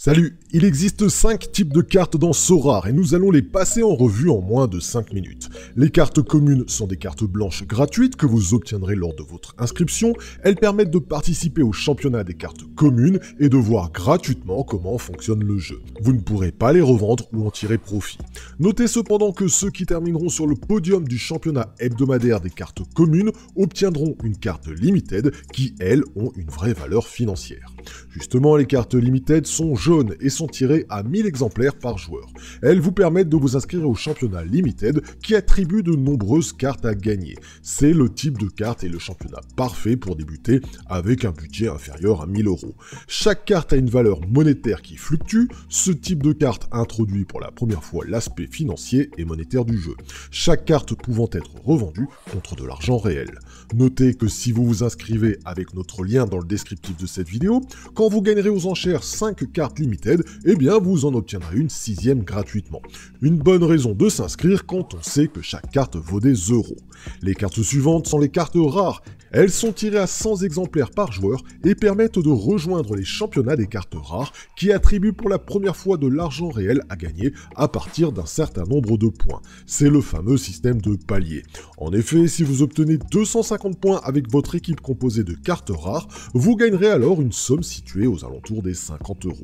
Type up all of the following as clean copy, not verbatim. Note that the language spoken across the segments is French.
Salut, il existe 5 types de cartes dans Sorare et nous allons les passer en revue en moins de 5 minutes. Les cartes communes sont des cartes blanches gratuites que vous obtiendrez lors de votre inscription. Elles permettent de participer au championnat des cartes communes et de voir gratuitement comment fonctionne le jeu. Vous ne pourrez pas les revendre ou en tirer profit. Notez cependant que ceux qui termineront sur le podium du championnat hebdomadaire des cartes communes obtiendront une carte limited qui, elles, ont une vraie valeur financière. Justement, les cartes limited sont jaunes et sont tirées à 1000 exemplaires par joueur. Elles vous permettent de vous inscrire au championnat limited qui attribue de nombreuses cartes à gagner. C'est le type de carte et le championnat parfait pour débuter avec un budget inférieur à 1000 €. Chaque carte a une valeur monétaire qui fluctue. Ce type de carte introduit pour la première fois l'aspect financier et monétaire du jeu. Chaque carte pouvant être revendue contre de l'argent réel. Notez que si vous vous inscrivez avec notre lien dans le descriptif de cette vidéo, quand vous gagnerez aux enchères 5 cartes limited, eh bien vous en obtiendrez une 6e gratuitement. Une bonne raison de s'inscrire quand on sait que chaque carte vaut des euros. Les cartes suivantes sont les cartes rares. Elles sont tirées à 100 exemplaires par joueur et permettent de rejoindre les championnats des cartes rares qui attribuent pour la première fois de l'argent réel à gagner à partir d'un certain nombre de points. C'est le fameux système de palier. En effet, si vous obtenez 250 points avec votre équipe composée de cartes rares, vous gagnerez alors une somme située aux alentours des 50 €.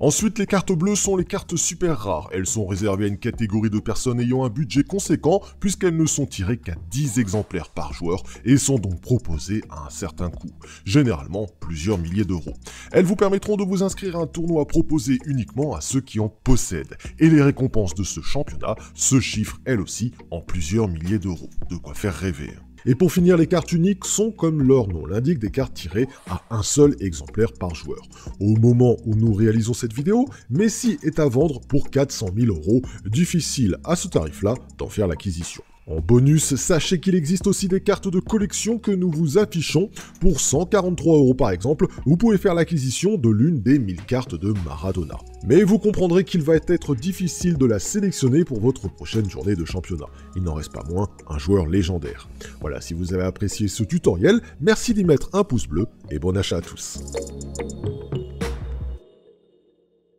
Ensuite, les cartes bleues sont les cartes super rares. Elles sont réservées à une catégorie de personnes ayant un budget conséquent puisqu'elles ne sont tirées qu'à 10 exemplaires par joueur et sont donc proposées à un certain coût, généralement plusieurs milliers d'euros. Elles vous permettront de vous inscrire à un tournoi proposé uniquement à ceux qui en possèdent et les récompenses de ce championnat se chiffrent elles aussi en plusieurs milliers d'euros. De quoi faire rêver. Et pour finir, les cartes uniques sont, comme leur nom l'indique, des cartes tirées à un seul exemplaire par joueur. Au moment où nous réalisons cette vidéo, Messi est à vendre pour 400 000 €. Difficile à ce tarif-là d'en faire l'acquisition. En bonus, sachez qu'il existe aussi des cartes de collection que nous vous affichons. Pour 143 € par exemple, vous pouvez faire l'acquisition de l'une des 1000 cartes de Maradona. Mais vous comprendrez qu'il va être difficile de la sélectionner pour votre prochaine journée de championnat. Il n'en reste pas moins un joueur légendaire. Voilà, si vous avez apprécié ce tutoriel, merci d'y mettre un pouce bleu et bon achat à tous.